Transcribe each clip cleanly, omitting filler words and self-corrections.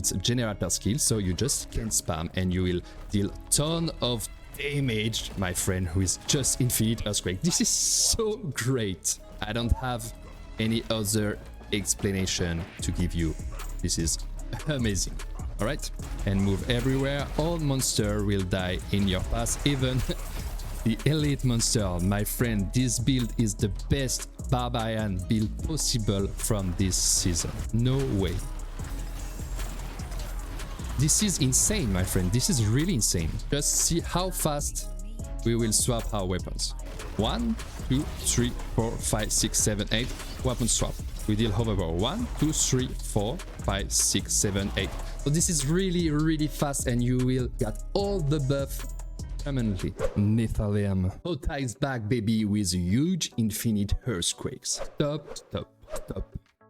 it's a generator skill, so you just can spam and you will deal ton of damage, my friend, who is just infinite earthquake. This is so great. I don't have any other explanation to give you. This is amazing. All right, and move everywhere. All monster will die in your path, even the elite monster. My friend, this build is the best Barbarian build possible from this season. No way. This is insane, my friend. This is really insane. Just see how fast we will swap our weapons. 1, 2, 3, 4, 5, 6, 7, 8. Weapon swap. We deal however 1, 2, 3, 4, 5, 6, 7, 8. So this is really fast, and you will get all the buff permanently. Nephilim. HOTA is back, baby, with huge infinite earthquakes. Stop.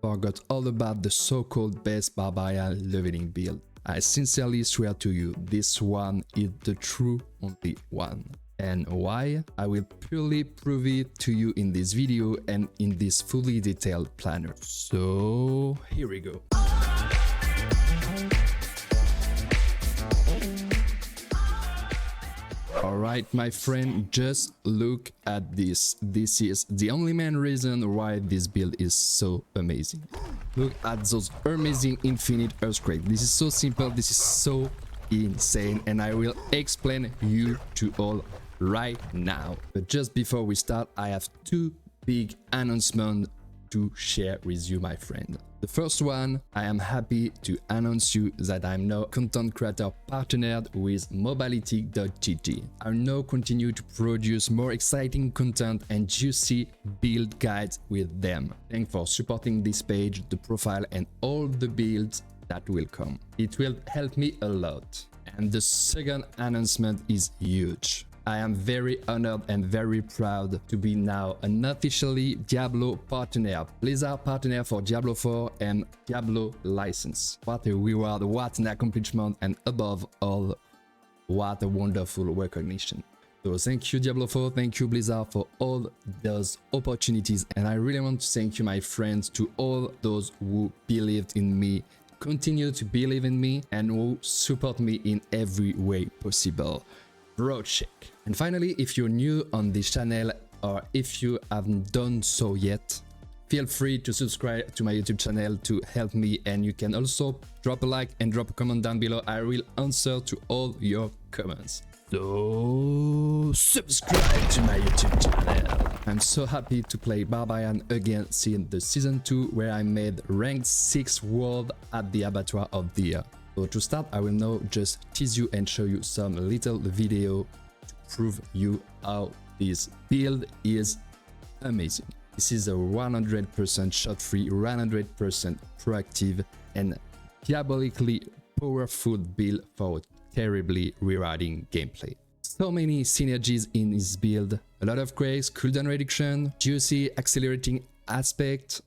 Forgot all about the so-called best Barbarian leveling build. I sincerely swear to you, this one is the true only one. And why? I will purely prove it to you in this video and in this fully detailed planner. So here we go. Alright, my friend, just look at this. This is the only main reason why this build is so amazing. Look at those amazing infinite earthquakes. This is so simple, this is so insane, and I will explain you to all right now. But just before we start, I have two big announcements to share with you, my friend. The first one, I am happy to announce you that I'm now content creator partnered with mobility.gg. I'll now continue to produce more exciting content and juicy build guides with them. Thanks for supporting this page, the profile, and all the builds that will come. It will help me a lot. And the second announcement is huge. I am very honored and very proud to be now an officially Diablo partner, Blizzard partner for Diablo 4 and Diablo license. What a reward, what an accomplishment, and above all, what a wonderful recognition. So thank you Diablo 4, thank you Blizzard for all those opportunities, and I really want to thank you, my friends, to all those who believed in me, continue to believe in me, and who support me in every way possible. Bro check. And finally, if you're new on this channel, or if you haven't done so yet, feel free to subscribe to my YouTube channel to help me, and you can also drop a like and drop a comment down below. I will answer to all your comments. So subscribe to my YouTube channel. I'm so happy to play Barbarian again since the season 2, where I made ranked 6 world at the abattoir of the year. So to start, I will now just tease you and show you some little video to prove you how this build is amazing. This is a 100% shot-free, 100% proactive, and diabolically powerful build for terribly rewarding gameplay. So many synergies in this build, a lot of quakes, cooldown reduction, juicy accelerating aspect.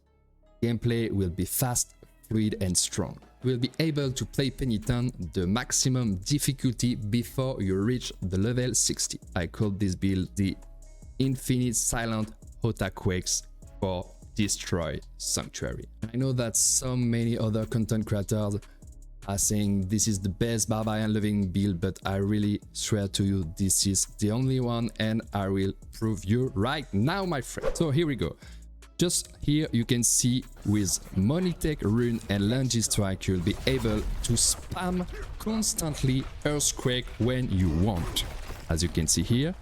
Gameplay will be fast, fluid, and strong. You will be able to play Penitent the maximum difficulty before you reach the level 60. I call this build the Infinite Silent HOTA Quakes for Destroy Sanctuary. I know that so many other content creators are saying this is the best Barbarian living build, but I really swear to you this is the only one, and I will prove you right now, my friend. So here we go. Just here you can see with Monitech Rune and Lungy Strike you'll be able to spam constantly Earthquake when you want. As you can see here,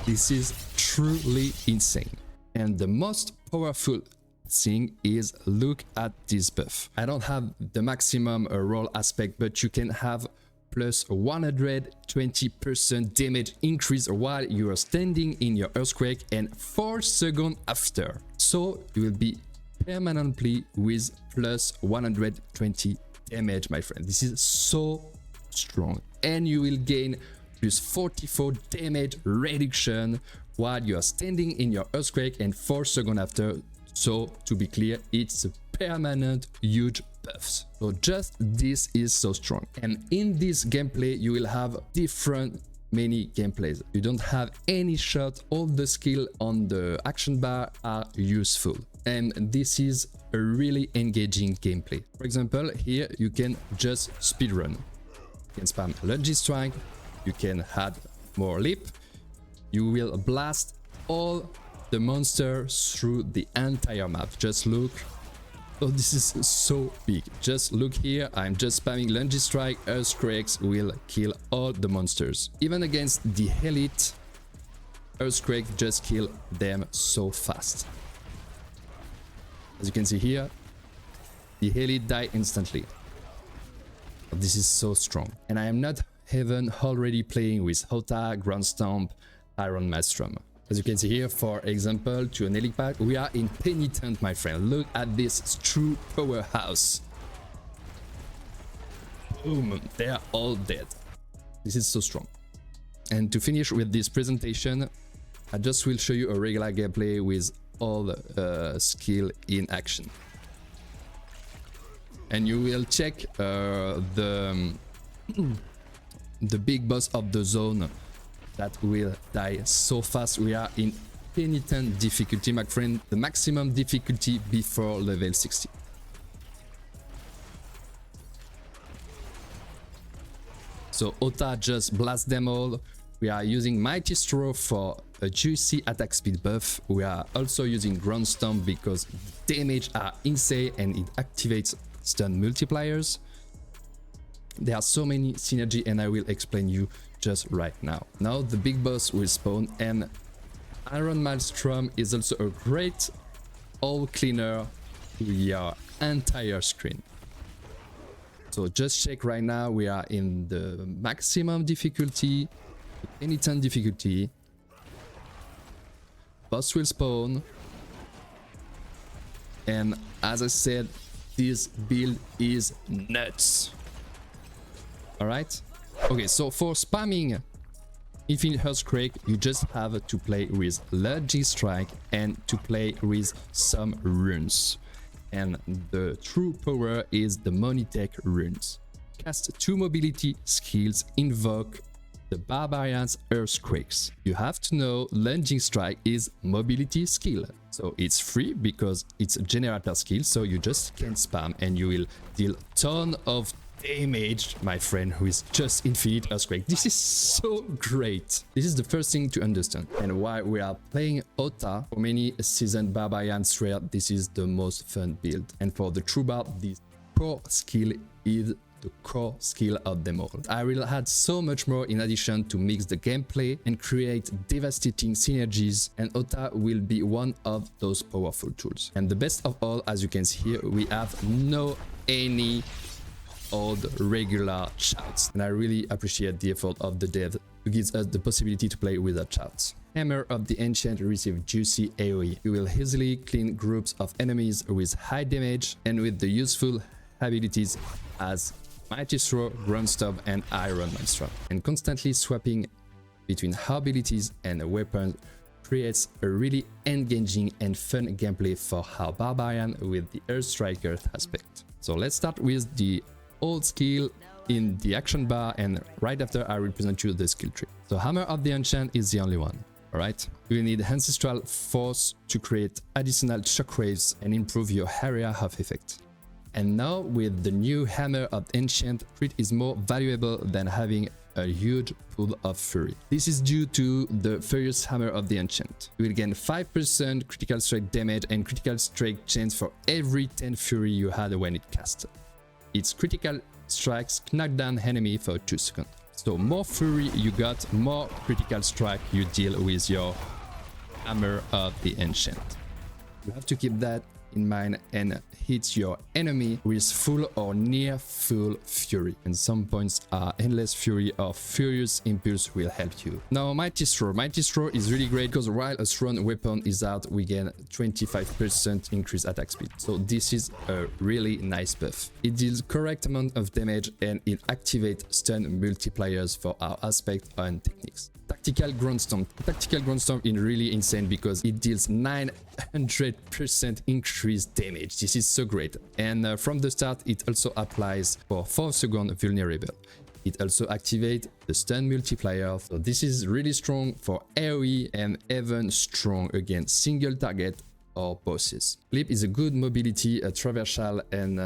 this is truly insane. And the most powerful thing is, look at this buff. I don't have the maximum roll aspect, but you can have plus 120% damage increase while you are standing in your earthquake and 4 seconds after. So you will be permanently with plus 120 damage, my friend. This is so strong, and you will gain plus 44 damage reduction while you are standing in your earthquake and 4 seconds after. So to be clear, it's a permanent huge buffs. So just this is so strong, and in this gameplay you will have different many gameplays. You don't have any shot, all the skill on the action bar are useful. and this is a really engaging gameplay. For example, here you can just speedrun. You can spam lunge strike, you can add more leap, you will blast all the monsters through the entire map. Just look. Oh, this is so big. Just look here, I'm just spamming lunge strike, earthquakes will kill all the monsters. Even against the elite, earthquake just kill them so fast. As you can see here, the elite die instantly. This is so strong. And I am not even already playing with HOTA, Ground Stomp, Iron Maelstrom. As you can see here, for example, to an elite pack, we are in Penitent, my friend. Look at this true powerhouse. Boom, they are all dead. This is so strong. And to finish with this presentation, I just will show you a regular gameplay with all skill in action. And you will check the big boss of the zone that will die so fast. We are in Penitent difficulty, my friend, the maximum difficulty before level 60. So HOTA just blast them all. We are using Mighty Straw for a juicy attack speed buff. We are also using Ground Stomp because damage are insane and it activates stun multipliers. There are so many synergy and I will explain you just right now. Now the big boss will spawn and Iron Maelstrom is also a great all cleaner to your entire screen. So just check right now, we are in the maximum difficulty, Penitent difficulty. Boss will spawn. And as I said, this build is nuts. Alright? Okay, so for spamming Infinite Earthquake, you just have to play with Lunge Strike and to play with some runes. And the true power is the Money Tech runes. Cast 2 mobility skills, invoke the Barbarian's Earthquakes. You have to know Lunging Strike is mobility skill. So it's free because it's a generator skill, so you just can spam and you will deal ton of damage, my friend, who is just Infinite Earthquake. This is so great. This is the first thing to understand. And while we are playing HOTA, for many seasoned Barbarian threat, this is the most fun build. And for the true bard, this core skill is the core skill of them all. I will add so much more in addition to mix the gameplay and create devastating synergies, and HOTA will be one of those powerful tools. And the best of all, as you can see here, we have no any old regular shouts, and I really appreciate the effort of the dev who gives us the possibility to play without shouts. Hammer of the Ancient receive juicy AoE. You will easily clean groups of enemies with high damage and with the useful abilities as Mighty Throw, Ground Stomp and Iron Maelstrom. And constantly swapping between abilities and weapons creates a really engaging and fun gameplay for our Barbarian with the Earth Striker aspect. So let's start with the old skill in the action bar, and right after I will present you the skill tree. So Hammer of the Ancient is the only one. Alright, you will need Ancestral Force to create additional shockwaves and improve your area of effect. And now with the new Hammer of Ancient, crit is more valuable than having a huge pool of fury. This is due to the Furious Hammer of the Ancient. You will gain 5% critical strike damage and critical strike chance for every 10 fury you had when it cast. Its critical strikes knock down enemy for 2 seconds. So more fury you got, more critical strike you deal with your Hammer of the Ancient. You have to keep that in mind and hit your enemy with full or near full fury, and some points are endless fury or furious impulse will help you. Now Mighty Throw. Mighty Throw is really great because while a thrown weapon is out, we gain 25% increased attack speed. So this is a really nice buff. It deals correct amount of damage and it activates stun multipliers for our aspect and techniques. Tactical Ground Stomp. Tactical Ground Stomp is really insane because it deals 900% increased damage. This is so great. And from the start, it also applies for 4 seconds vulnerable. It also activates the stun multiplier. So this is really strong for AoE and even strong against single target or bosses. Leap is a good mobility, a traversal, and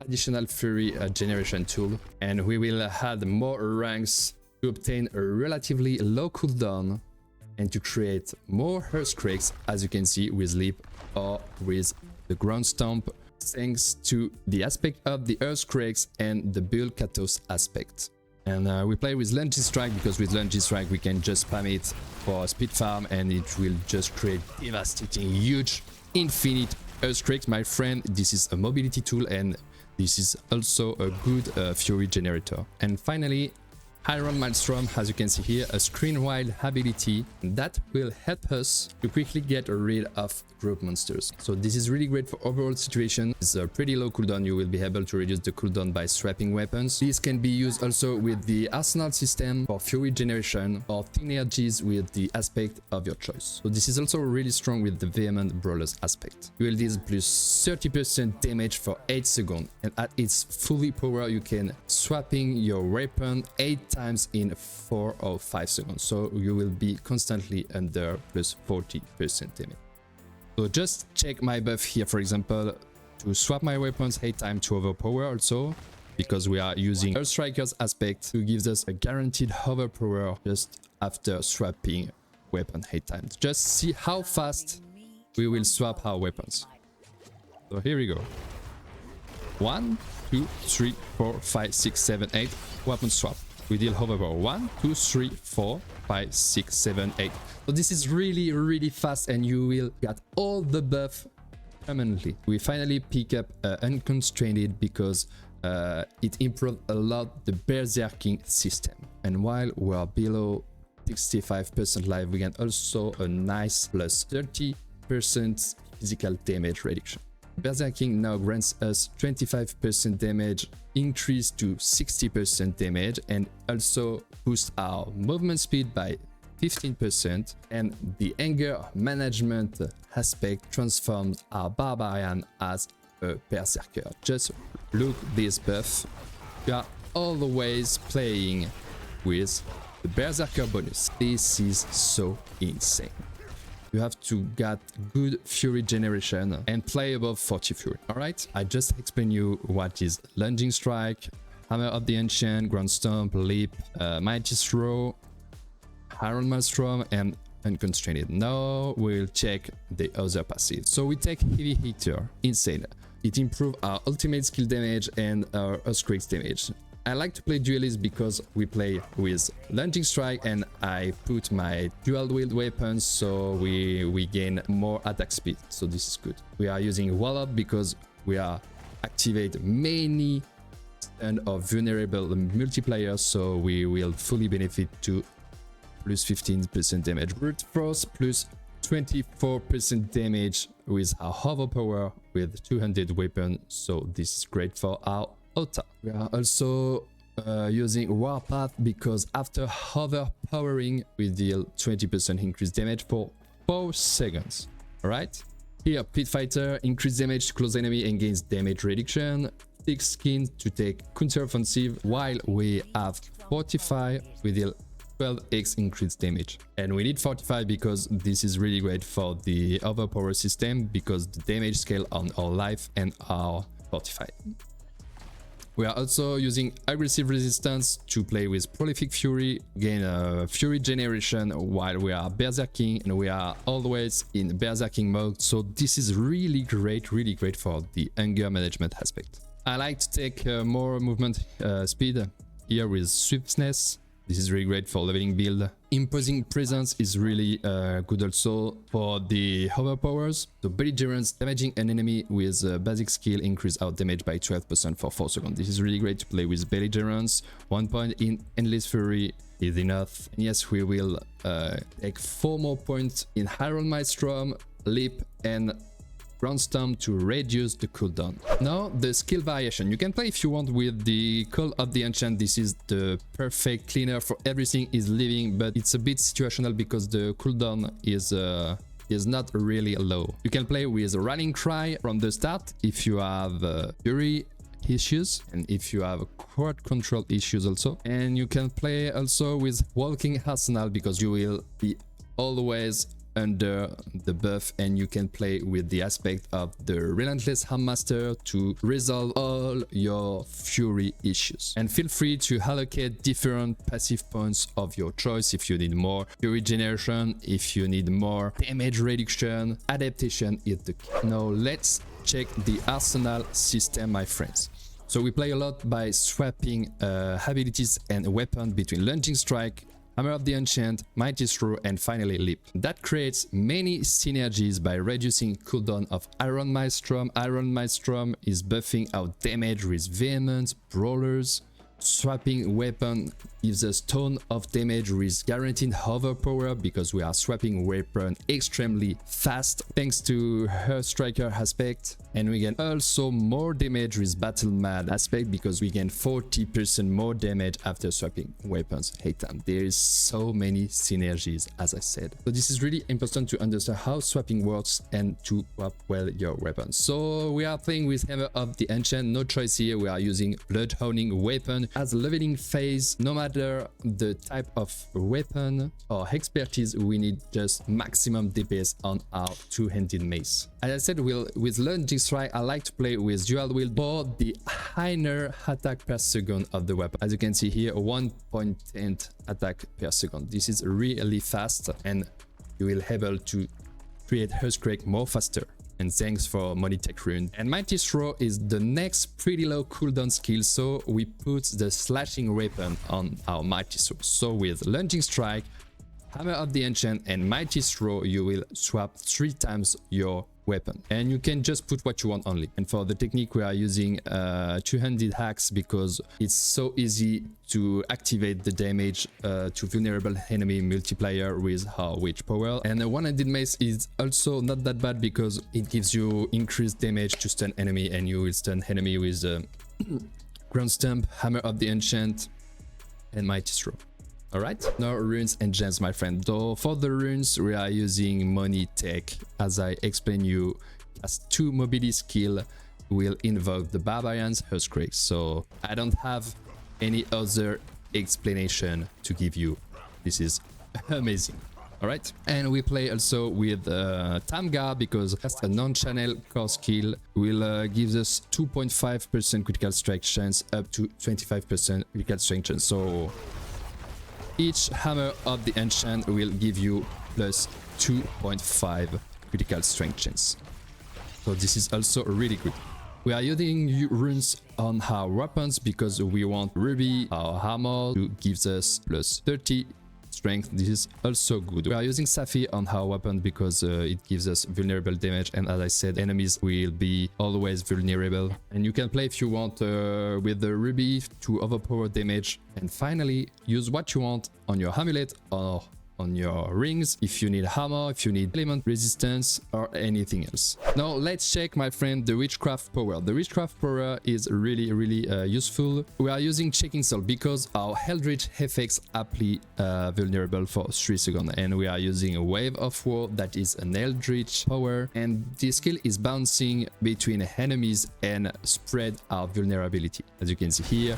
additional fury generation tool, and we will add more ranks to obtain a relatively low cooldown and to create more earthquakes, as you can see with Leap or with the ground stomp, thanks to the aspect of the earthquakes and the build Katos aspect. And we play with Lungy Strike because with Lungy Strike we can just spam it for speed farm and it will just create devastating, huge, infinite earthquakes. My friend, this is a mobility tool and this is also a good fury generator. And finally, Iron Maelstrom, as you can see here, a screen-wide ability that will help us to quickly get rid of group monsters. So this is really great for overall situation. It's a pretty low cooldown. You will be able to reduce the cooldown by swapping weapons. This can be used also with the arsenal system for fury generation or synergies with the aspect of your choice. So this is also really strong with the vehement brawlers aspect. You will deal plus 30% damage for 8 seconds, and at its fully power you can swapping your weapon 8 times in 4 or 5 seconds, so you will be constantly under plus 40% damage. So just check my buff here, for example, to swap my weapons 8 times to overpower also, because we are using Earth Strikers aspect, who gives us a guaranteed overpower just after swapping weapon 8 times. Just see how fast we will swap our weapons. So here we go. 1, 2, 3, 4, 5, 6, 7, 8. Weapon swap. We deal overpower 1, 2, 3, 4, 5, 6, 7, 8. So this is really fast and you will get all the buff permanently. We finally pick up Unconstrained because it improved a lot the berserking system. And while we are below 65% life, we get also a nice plus 30% physical damage reduction. Berserking now grants us 25% damage increase to 60% damage and also boosts our movement speed by 15%, and the anger management aspect transforms our Barbarian as a berserker. Just look this buff. We are always playing with the berserker bonus. This is so insane. You have to get good fury generation and play above 40 fury. Alright, I just explained you what is Lunging Strike, Hammer of the Ancient, Ground Stomp, Leap, Mighty Throw, Iron Maelstrom, and Unconstrained. Now we'll check the other passive. So we take Heavy Hitter, Insane. It improves our ultimate skill damage and our Earthquakes damage. I like to play Duelist because we play with Lunging Strike and I put my dual wield weapons, so we gain more attack speed, so this is good. We are using Wall Up because we are activate many stun or vulnerable multipliers, so we will fully benefit to plus 15% damage. Brute Force plus 24% damage with our overpower with 200 weapon, so this is great for our HOTA. We are also using Warpath because after overpowering we deal 20% increased damage for 4 seconds. Alright, here Pit Fighter, increase damage to close enemy and gains damage reduction. Thick Skin to take counter offensive, while we have Fortify, we deal 12x increased damage. And we need Fortify because this is really great for the overpower system, because the damage scale on our life and our Fortify. We are also using Aggressive Resistance to play with Prolific Fury, gain a Fury generation while we are berserking, and we are always in berserking mode, so this is really great for the anger management aspect. I like to take more movement speed here with Swiftness. This is really great for leveling build. Imposing Presence is really good also for the overpowers. The Belligerence, damaging an enemy with a basic skill, increase our damage by 12% for 4 seconds. This is really great to play with Belligerence. 1 point in Endless Fury is enough. And yes, we will take 4 more points in Iron Maelstrom, Leap, and Ground Stomp to reduce the cooldown. Now the skill variation. You can play if you want with the Call of the Ancient. This is the perfect cleaner for everything is living, but it's a bit situational because the cooldown is not really low. You can play with Rallying Cry from the start if you have Fury issues and if you have crowd control issues also. And you can play also with Walking Arsenal because you will be always under the buff, and you can play with the aspect of the Relentless Handmaster to resolve all your fury issues. And feel free to allocate different passive points of your choice if you need more fury generation, if you need more damage reduction. Adaptation is the key. Now let's check the arsenal system, my friends. So we play a lot by swapping abilities and weapons between Lunging Strike, Hammer of the Enchant, Mighty Throw, and finally Leap. That creates many synergies by reducing cooldown of Iron Maelstrom. Iron Maelstrom is buffing out damage with Vehement, Brawlers. Swapping weapon gives us ton of damage with guaranteed overpower because we are swapping weapon extremely fast thanks to her striker aspect, and we get also more damage with battle mad aspect because we gain 40% more damage after swapping weapons 8 times. There is so many synergies, as I said. So this is really important to understand how swapping works and to swap well your weapons. So we are playing with Hammer of the Enchant, no choice here. We are using Blood Honing weapon as a leveling phase. No matter the type of weapon or expertise, we need just maximum DPS on our two-handed mace. As I said, with Lunging Strike, I like to play with dual wield for the higher attack per second of the weapon. As you can see here, 1.10 attack per second. This is really fast, and you will be able to create Earthquake more faster. And thanks for Money Tech Rune. And Mighty Throw is the next pretty low cooldown skill, so we put the slashing weapon on our Mighty Throw. So with Lunging Strike, Hammer of the Enchant, and Mighty Throw, you will swap 3 times your weapon, and you can just put what you want only. And for the technique, we are using two-handed hacks because it's so easy to activate the damage to vulnerable enemy multiplier with our witch power. And the one-handed mace is also not that bad because it gives you increased damage to stun enemy, and you will stun enemy with ground stomp, Hammer of the Enchant, and Mighty Throw. Alright, now runes and gems, my friend. Though for the runes, we are using Money Tech. As I explained you, as 2 mobility skill will invoke the Barbarian's Earthquake. So I don't have any other explanation to give you. This is amazing. Alright, and we play also with Tamga because just a non-channel core skill will give us 2.5% critical strike chance up to 25% critical strike chance. So each Hammer of the Enchant will give you plus 2.5 critical strength chance. So this is also really good. We are using runes on our weapons because we want Ruby, our armor, to give us plus 30 strength. This is also good. We are using Sapphire on our weapon because it gives us vulnerable damage, and as I said, enemies will be always vulnerable. And you can play if you want with the Ruby to overpower damage. And finally, use what you want on your amulet or on your rings if you need armor, if you need element resistance, or anything else. Now let's check, my friend, the witchcraft power. The witchcraft power is really useful. We are using Checking Soul because our Eldritch effects apply vulnerable for 3 seconds, and we are using a Wave of War that is an Eldritch power, and this skill is bouncing between enemies and spread our vulnerability. As you can see here,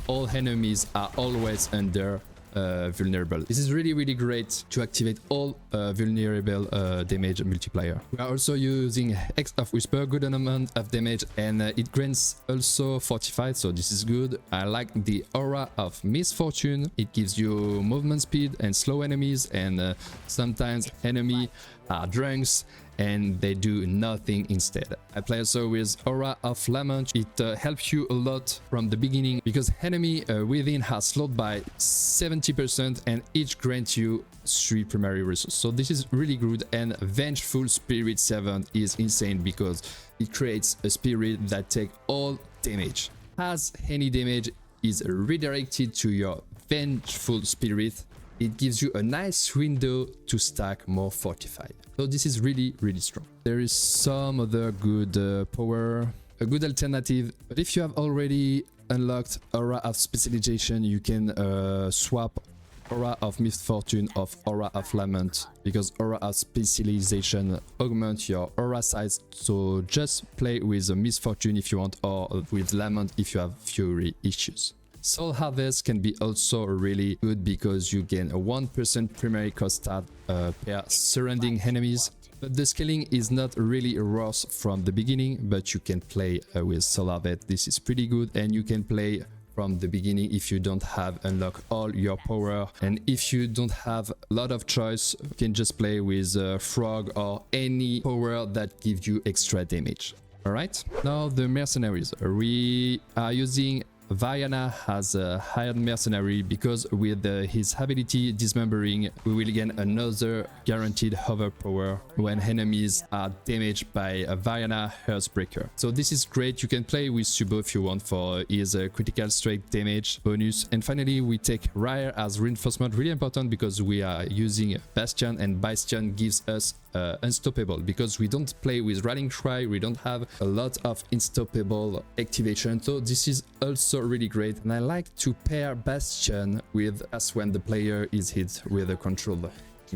all enemies are always under vulnerable. This is really great to activate all vulnerable damage multiplier. We are also using X of Whisper, good amount of damage, and it grants also fortified, so this is good. I like the Aura of Misfortune. It gives you movement speed and slow enemies, and sometimes enemy are drunks and they do nothing instead. I play also with Aura of Lament. It helps you a lot from the beginning because enemy within are slowed by 70% and each grants you 3 primary resources. So this is really good. And Vengeful Spirit Servant is insane because it creates a spirit that takes all damage. As any damage is redirected to your Vengeful Spirit, it gives you a nice window to stack more fortified. So this is really strong. There is some other good power, a good alternative, but if you have already unlocked Aura of Specialization, you can swap Aura of Misfortune of Aura of Lament, because Aura of Specialization augment your aura size. So just play with Misfortune if you want, or with Lament if you have Fury issues. Soul Harvest can be also really good because you gain a 1% primary cost stat per surrounding enemies. But the scaling is not really worse from the beginning, but you can play with Soul Harvest. This is pretty good, and you can play from the beginning if you don't have unlock all your power, and if you don't have a lot of choice, you can just play with frog or any power that gives you extra damage. All right, now the mercenaries. We are using Vaiana as a hired mercenary because with his ability Dismembering, we will gain another guaranteed overpower when enemies are damaged by a Vaiana Earthbreaker. So this is great. You can play with Subo if you want for his critical strike damage bonus. And finally, we take Rare as reinforcement, really important because we are using Bastion, and Bastion gives us unstoppable because we don't play with Rallying Cry, we don't have a lot of unstoppable activation, so this is also really great. And I like to pair Bastion with as when the player is hit with a controlled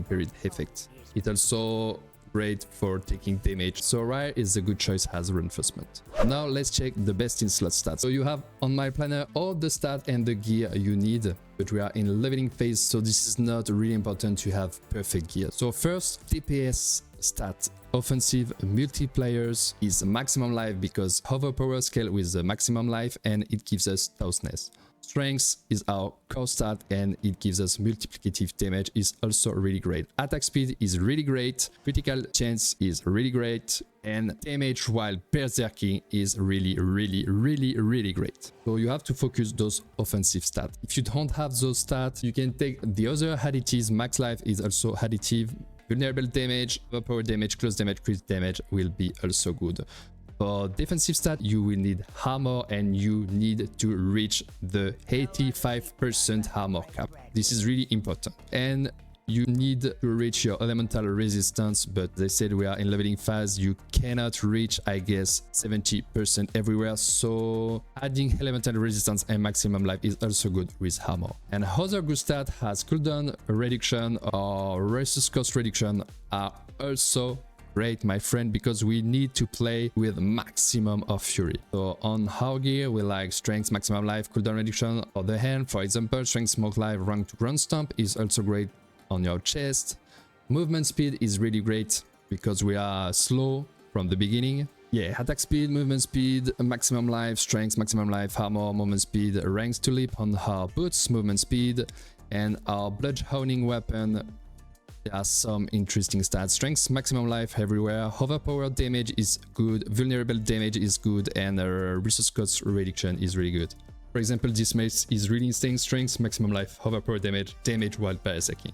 period effect. It also great for taking damage, so Rare is a good choice as reinforcement. Now let's check the best in slot stats. So you have on my planner all the stats and the gear you need, but we are in leveling phase, so this is not really important to have perfect gear. So first, DPS stat. Offensive multipliers is maximum life because overpower scale with the maximum life, and it gives us toughness. Strength is our core stat and it gives us multiplicative damage, is also really great. Attack speed is really great, critical chance is really great, and damage while berserking is really great. So you have to focus those offensive stats. If you don't have those stats, you can take the other additives. Max life is also additive. Vulnerable damage, overpower damage, close damage, crit damage will be also good. For defensive stat, you will need armor and you need to reach the 85% armor cap. This is really important. And you need to reach your elemental resistance, but they said we are in leveling phase. You cannot reach, I guess, 70% everywhere. So adding elemental resistance and maximum life is also good with armor. And other good stat has cooldown reduction or resource cost reduction are also great, my friend, because we need to play with maximum of fury. So on our gear, we like strength, maximum life, cooldown reduction. On the hand, for example, strength, smoke life, rank to ground stomp is also great on your chest. Movement speed is really great because we are slow from the beginning. Yeah, attack speed, movement speed, maximum life, strength, maximum life, armor, movement speed, ranks to leap on our boots, movement speed, and our bludgeoning weapon. There are some interesting stats. Strength, maximum life everywhere, overpower damage is good, vulnerable damage is good, and resource cost reduction is really good. For example, this mace is really insane strength, maximum life, overpower damage, damage while berserking.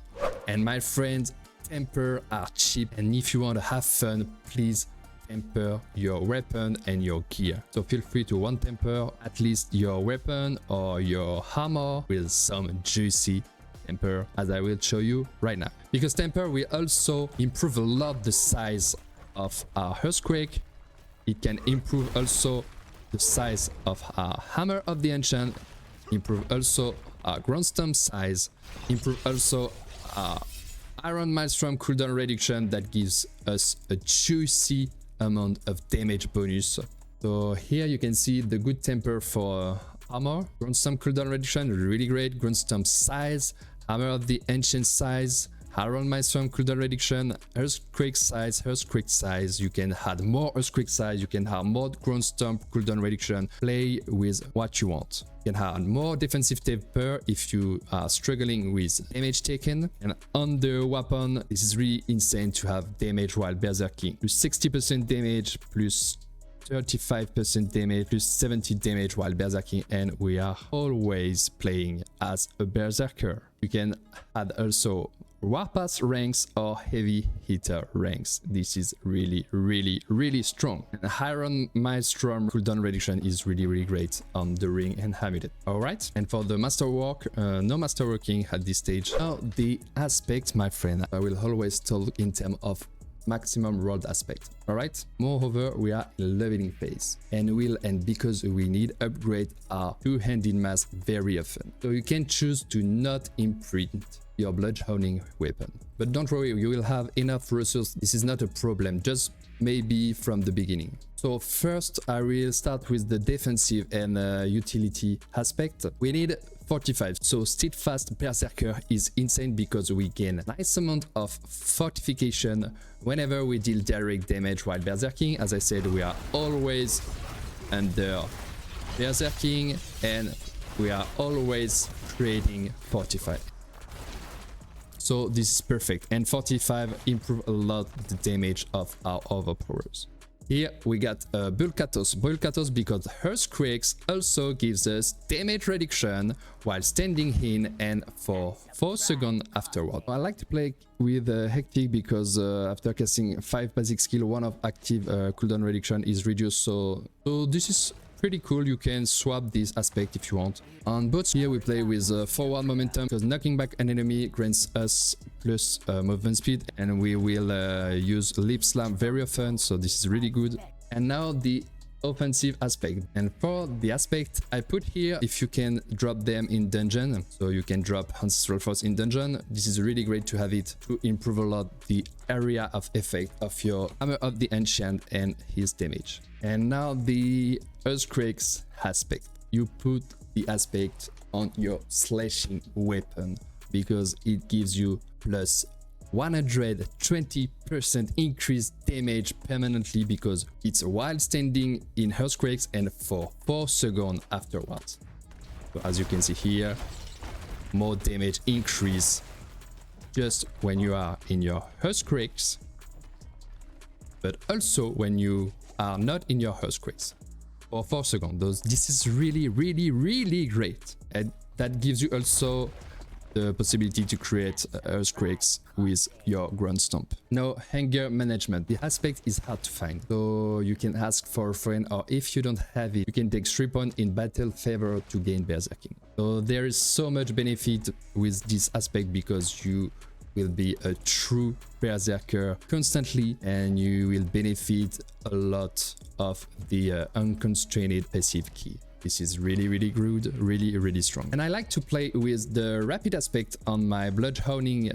And my friends, temper are cheap, and if you want to have fun, please temper your weapon and your gear. So feel free to one temper at least your weapon or your armor with some juicy temper, as I will show you right now. Because temper will also improve a lot the size of our earthquake. It can improve also the size of our hammer of the ancient, improve also our ground stomp size, improve also our iron maelstrom cooldown reduction that gives us a juicy amount of damage bonus. So here you can see the good temper for armor, ground stomp cooldown reduction, really great, ground stomp size, hammer of the ancient size, Iron Maelstrom cooldown reduction, earthquake size, you can add more earthquake size, you can have more ground stomp cooldown reduction, play with what you want. You can add more defensive temper if you are struggling with damage taken, and on the weapon, this is really insane to have damage while berserking. Plus 60% damage, plus 35% damage, plus 70 damage while berserking, and we are always playing as a berserker. You can add also Warpath ranks or heavy hitter ranks. This is really strong. And Iron Maelstrom cooldown reduction is really great on the ring and amulet. Alright, and for the masterwork, no masterworking at this stage. Now the aspect, my friend, I will always talk in terms of maximum rolled aspect. Alright, moreover, we are in leveling phase and because we need upgrade our two-handed mask very often, so you can choose to not imprint your bludgeoning weapon, but don't worry, you will have enough resources. This is not a problem. Just maybe from the beginning. So first I will start with the defensive and utility aspect. We need 45. So Steadfast Berserker is insane because we gain a nice amount of fortification whenever we deal direct damage while berserking. As I said, we are always under berserking and we are always creating 45. So this is perfect, and 45 improve a lot the damage of our overpowers. Here we got Bulkatos because Earthquakes also gives us damage reduction while standing in and for 4 seconds afterward. I like to play with Hectic because after casting 5 basic skill, one of active cooldown reduction is reduced, so this is pretty cool. You can swap this aspect if you want. On bots here we play with forward momentum because knocking back an enemy grants us plus movement speed, and we will use lip slam very often, so this is really good. And now the offensive aspect, and for the aspect I put here if you can drop them in dungeon, so you can drop Ancestral Force in dungeon. This is really great to have it to improve a lot the area of effect of your Hammer of the Ancient and his damage. And now the Earthquakes aspect. You put the aspect on your slashing weapon because it gives you plus 120% increased damage permanently because it's while standing in Earthquakes and for 4 seconds afterwards. So as you can see here, more damage increase just when you are in your Earthquakes, but also when you are not in your Earthquakes for 4 seconds. This is really great, and that gives you also the possibility to create Earthquakes with your ground stomp. Now, anger management. The aspect is hard to find, so you can ask for a friend, or if you don't have it, you can take 3 points in battle favor to gain berserking. So there is so much benefit with this aspect because you will be a true berserker constantly, and you will benefit a lot of the unconstrained passive key. This is really good, really strong. And I like to play with the rapid aspect on my bloodhounding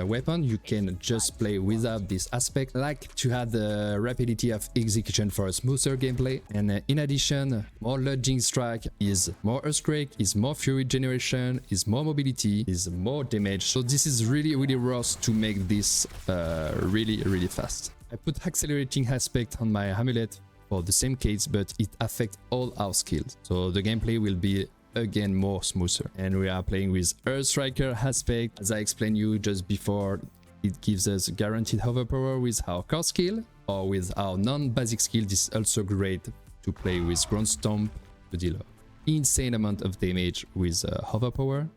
weapon. You can just play without this aspect. I like to have the rapidity of execution for a smoother gameplay. And in addition, more lodging strike is more earthquake, is more fury generation, is more mobility, is more damage. So this is really worth to make this really fast. I put accelerating aspect on my amulet for the same case, but it affects all our skills, so the gameplay will be again more smoother. And we are playing with Earth Striker aspect. As I explained you just before, it gives us guaranteed overpower with our core skill or with our non-basic skill. This is also great to play with Ground Stomp to deal an insane amount of damage with overpower.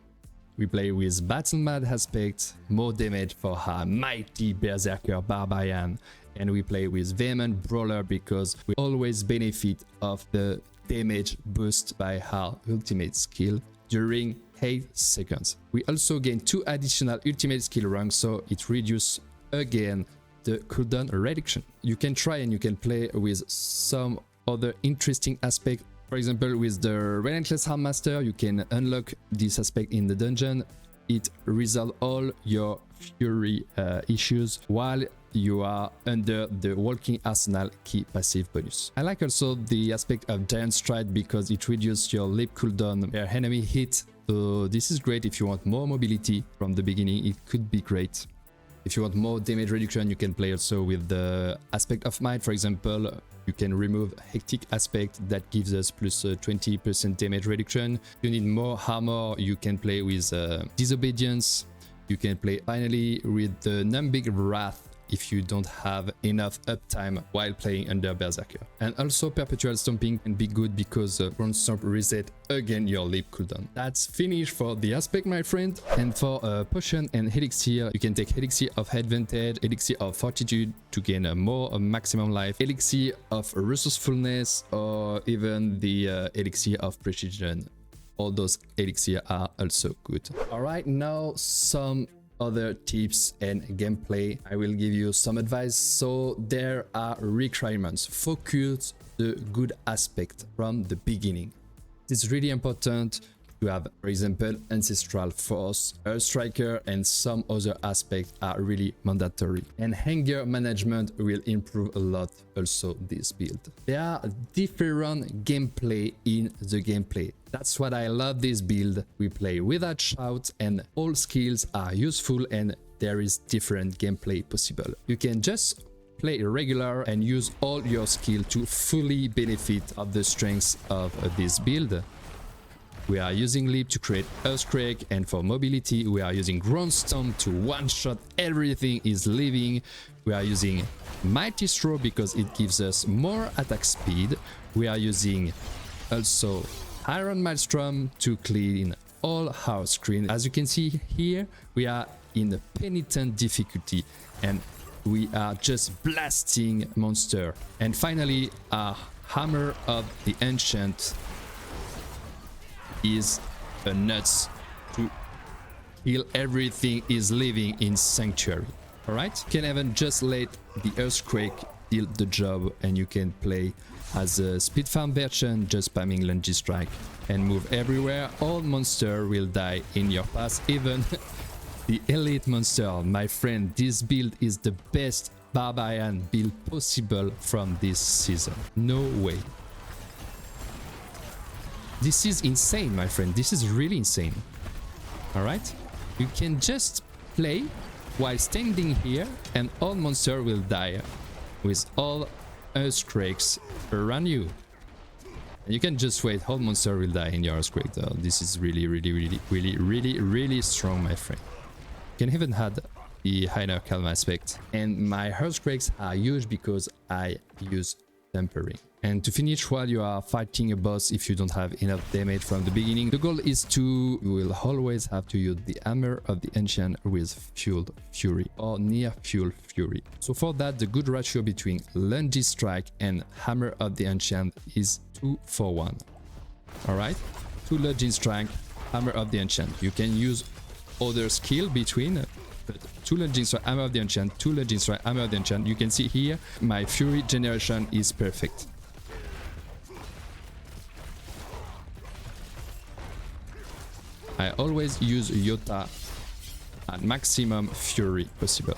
We play with Battle Mad aspect, more damage for our mighty Berserker Barbarian. And we play with Vehement Brawler because we always benefit of the damage boost by our ultimate skill during 8 seconds. We also gain 2 additional ultimate skill ranks, so it reduces again the cooldown reduction. You can try and you can play with some other interesting aspect. For example, with the Relentless Harm Master, you can unlock this aspect in the dungeon. It resolves all your fury issues while you are under the Walking Arsenal key passive bonus. I like also the aspect of Giant Stride because it reduces your lip cooldown per enemy hit. So this is great if you want more mobility from the beginning. It could be great. If you want more damage reduction, you can play also with the aspect of might. For example, you can remove Hectic aspect that gives us plus 20% damage reduction. If you need more armor, you can play with Disobedience. You can play finally with the Numbing Wrath if you don't have enough uptime while playing under Berserker. And also Perpetual Stomping can be good because Ground Stomp reset again your lip cooldown. That's finished for the aspect, my friend. And for Potion and Elixir, you can take Elixir of Advantage, Elixir of Fortitude to gain more maximum life, Elixir of Resourcefulness, or even the Elixir of Precision. All those Elixir are also good. Alright, now some other tips and gameplay. I will give you some advice. So there are requirements. Focus the good aspect from the beginning. It's really important You have, for example, Ancestral Force, Earth Striker, and some other aspects are really mandatory. And anger management will improve a lot also this build. There are different gameplay in the gameplay. That's what I love this build. We play without shout and all skills are useful and there is different gameplay possible. You can just play regular and use all your skill to fully benefit of the strengths of this build. We are using Leap to create Earthquake, and for mobility we are using Ground Storm to one-shot everything is living. We are using Mighty Throw because it gives us more attack speed. We are using also Iron Maelstrom to clean all our screen. As you can see here, we are in Penitent difficulty and we are just blasting monster. And finally, our Hammer of the Ancient is a nuts to kill everything is living in Sanctuary. Alright, you can even just let the Earthquake deal the job and you can play as a speed farm version, just spamming Lungy Strike and move everywhere. All monster will die in your path, even the elite monster. My friend, this build is the best Barbarian build possible from this season. No way. This is insane, my friend. This is really insane. Alright? You can just play while standing here and all monster will die with all Earthquakes around you. And you can just wait, all monster will die in your Earthquake though. This is really strong, my friend. You can even have the higher calm aspect. And my Earthquakes are huge because I use Tempering. And to finish while you are fighting a boss, if you don't have enough damage from the beginning, the goal is to, you will always have to use the Hammer of the Ancient with Fueled Fury or Near Fuel Fury. So for that, the good ratio between Lungy Strike and Hammer of the Ancient is 2-for-1. Alright? 2 Lungy Strike, Hammer of the Ancient. You can use other skill between, but 2 Lungy Strike, Hammer of the Ancient, 2 Lungy Strike, Hammer of the Ancient. You can see here, my Fury generation is perfect. I always use HOTA at maximum fury possible.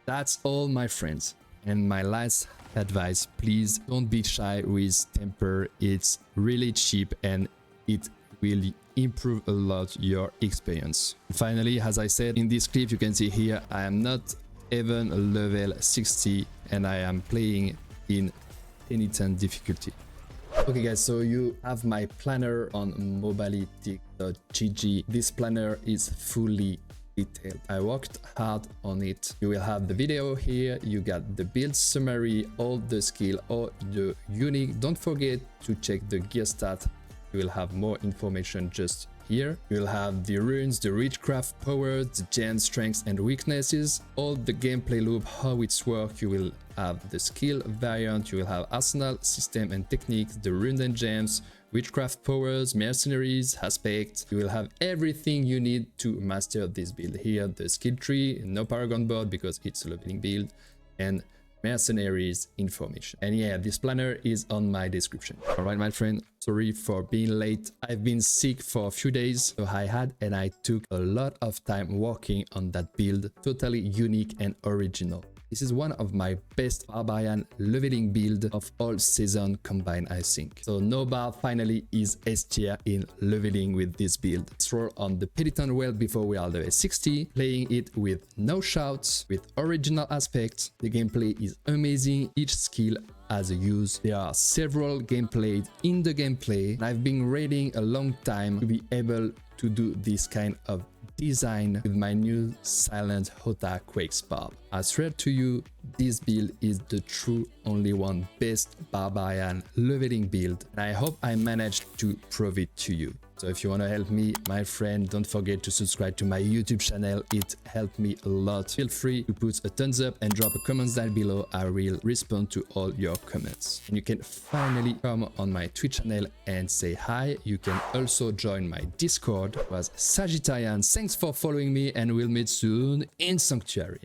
That's all, my friends. And my last advice, please don't be shy with temper. It's really cheap and it will improve a lot your experience. Finally, as I said in this clip, you can see here, I am not even level 60 and I am playing in Penitent difficulty. Okay guys, so you have my planner on mobility.gg. This planner is fully detailed. I worked hard on it. You will have the video here, you got the build summary, all the skill, all the unique. Don't forget to check the gear stat. You will have more information just here. You'll have the runes, the witchcraft powers, the gen strengths and weaknesses, all the gameplay loop, how it's work. You will have the skill variant, you will have arsenal, system and techniques, the runes and gems, witchcraft powers, mercenaries, aspects. You will have everything you need to master this build. Here the skill tree, no paragon board because it's a leveling build, and mercenaries information. And yeah, this planner is on my description. All right, my friend, sorry for being late. I've been sick for a few days, so I took a lot of time working on that build, totally unique and original. This is one of my best Barbarian leveling build of all season combined, I think. So Nobar finally is S tier in leveling with this build. Let's roll on the Penitent well before we are level 60, playing it with no shouts, with original aspects. The gameplay is amazing, each skill has a use. There are several gameplays in the gameplay, and I've been waiting a long time to be able to do this kind of design with my new silent HOTA Quakes barb. I swear to you, this build is the true only one best Barbarian leveling build, and I hope I managed to prove it to you. So if you want to help me, my friend, don't forget to subscribe to my YouTube channel. It helped me a lot. Feel free to put a thumbs up and drop a comment down below. I will respond to all your comments. And you can finally come on my Twitch channel and say hi. You can also join my Discord. It was Sagittarian. Thanks for following me and we'll meet soon in Sanctuary.